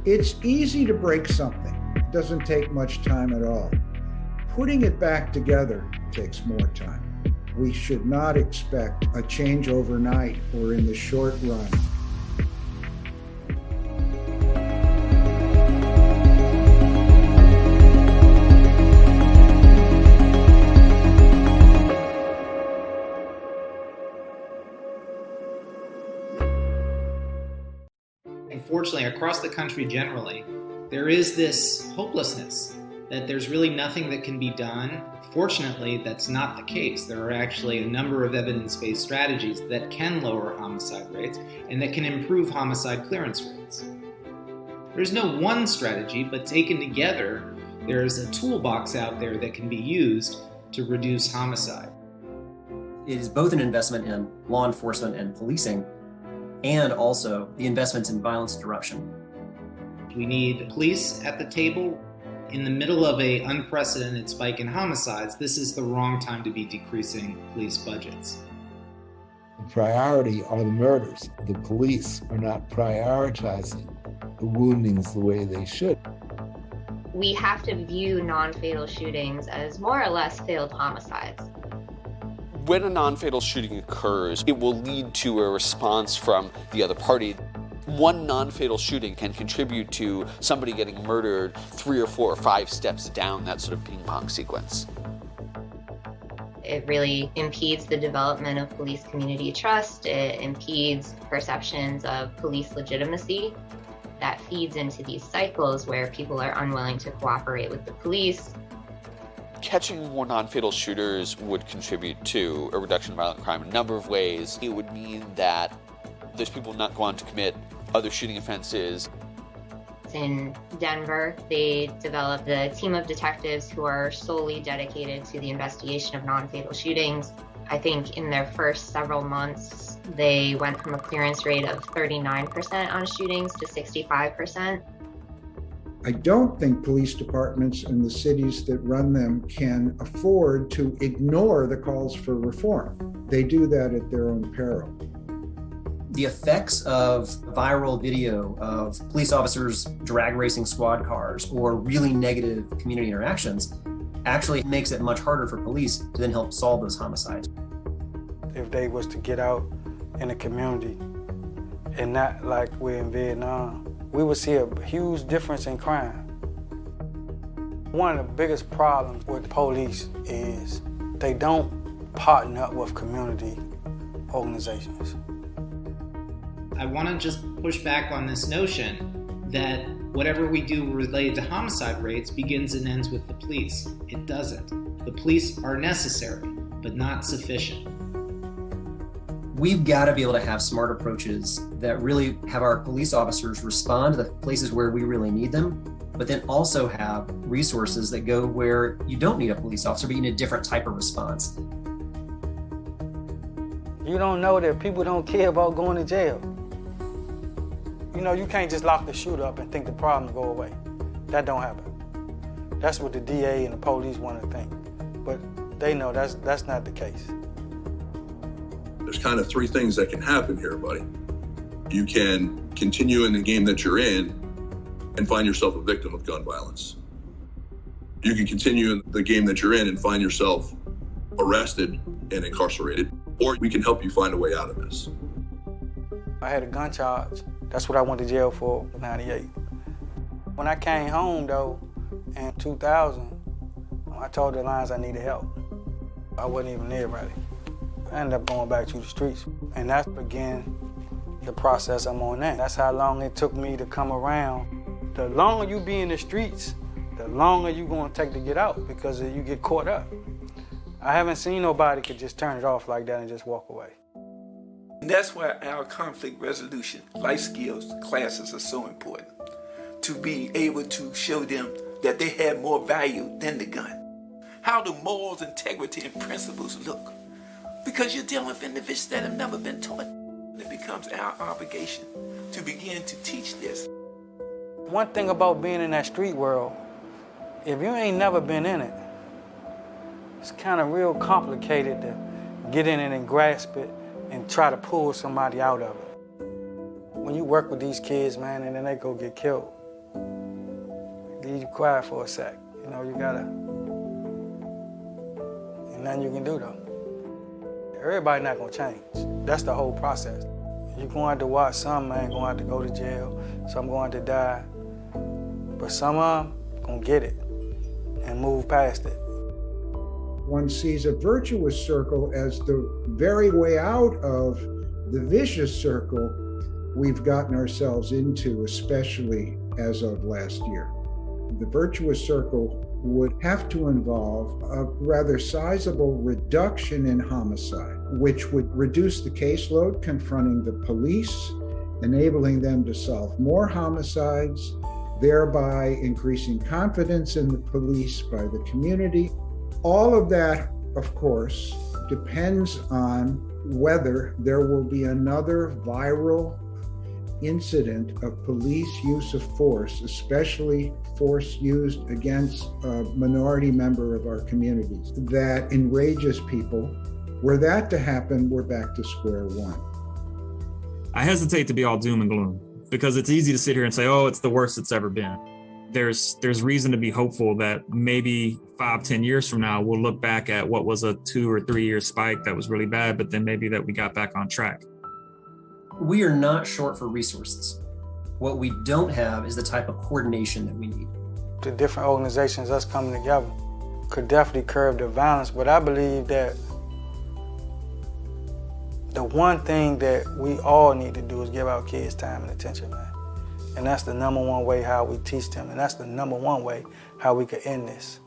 It's easy to break something. It doesn't take much time at all. Putting it back together takes more time. We should not expect a change overnight or in the short run. Unfortunately, across the country generally, there is this hopelessness that there's really nothing that can be done. Fortunately, that's not the case. There are actually a number of evidence-based strategies that can lower homicide rates and that can improve homicide clearance rates. There's no one strategy, but taken together, there's a toolbox out there that can be used to reduce homicide. It is both an investment in law enforcement and policing, and also the investments in violence interruption. We need police at the table. In the middle of an unprecedented spike in homicides, this is the wrong time to be decreasing police budgets. The priority are the murders. The police are not prioritizing the woundings the way they should. We have to view non-fatal shootings as more or less failed homicides. When a non-fatal shooting occurs, it will lead to a response from the other party. One non-fatal shooting can contribute to somebody getting murdered 3 or 4 or 5 steps down that sort of ping pong sequence. It really impedes the development of police community trust. It impedes perceptions of police legitimacy. That feeds into these cycles where people are unwilling to cooperate with the police. Catching more non-fatal shooters would contribute to a reduction in violent crime in a number of ways. It would mean that those people not go on to commit other shooting offenses. In Denver, they developed a team of detectives who are solely dedicated to the investigation of non-fatal shootings. I think in their first several months, they went from a clearance rate of 39% on shootings to 65%. I don't think police departments in the cities that run them can afford to ignore the calls for reform. They do that at their own peril. The effects of viral video of police officers drag racing squad cars or really negative community interactions actually makes it much harder for police to then help solve those homicides. If they was to get out in the community and not like we're in Vietnam, we would see a huge difference in crime. One of the biggest problems with the police is they don't partner up with community organizations. I want to just push back on this notion that whatever we do related to homicide rates begins and ends with the police. It doesn't. The police are necessary, but not sufficient. We've got to be able to have smart approaches that really have our police officers respond to the places where we really need them, but then also have resources that go where you don't need a police officer, but you need a different type of response. You don't know that people don't care about going to jail. You know, you can't just lock the shooter up and think the problem will go away. That don't happen. That's what the DA and the police want to think, but they know that's not the case. There's kind of 3 things that can happen here, buddy. You can continue in the game that you're in and find yourself a victim of gun violence. You can continue in the game that you're in and find yourself arrested and incarcerated, or we can help you find a way out of this. I had a gun charge. That's what I went to jail for in '98. When I came home, though, in 2000, I told the lines I needed help. I wasn't even near ready. I ended up going back to the streets, and that began the process I'm on now. That's how long it took me to come around. The longer you be in the streets, the longer you're gonna take to get out because you get caught up. I haven't seen nobody could just turn it off like that and just walk away. And that's why our conflict resolution, life skills classes are so important. To be able to show them that they have more value than the gun. How do morals, integrity, and principles look? Because you're dealing with individuals that have never been taught. It becomes our obligation to begin to teach this. One thing about being in that street world, if you ain't never been in it, it's kind of real complicated to get in it and grasp it and try to pull somebody out of it. When you work with these kids, man, and then they go get killed, Leave you quiet for a sec. You know, you gotta, and nothing you can do though. Everybody not gonna change. That's the whole process. You're going to have to watch some man going to have to go to jail, some going to die, but some of them gonna get it and move past it. One sees a virtuous circle as the very way out of the vicious circle we've gotten ourselves into, especially as of last year. The virtuous circle would have to involve a rather sizable reduction in homicide, which would reduce the caseload confronting the police, enabling them to solve more homicides, thereby increasing confidence in the police by the community. All of that, of course, depends on whether there will be another viral incident of police use of force, especially force used against a minority member of our communities, that enrages people. Were that to happen, we're back to square one. I hesitate to be all doom and gloom because it's easy to sit here and say, oh, it's the worst it's ever been. There's reason to be hopeful that maybe 5-10 years from now, we'll look back at what was a 2 or 3 year spike that was really bad, but then maybe that we got back on track. We are not short for resources. What we don't have is the type of coordination that we need. The different organizations, us coming together, could definitely curb the violence, but I believe that the one thing that we all need to do is give our kids time and attention, man. And that's the number one way how we teach them, and that's the number one way how we can end this.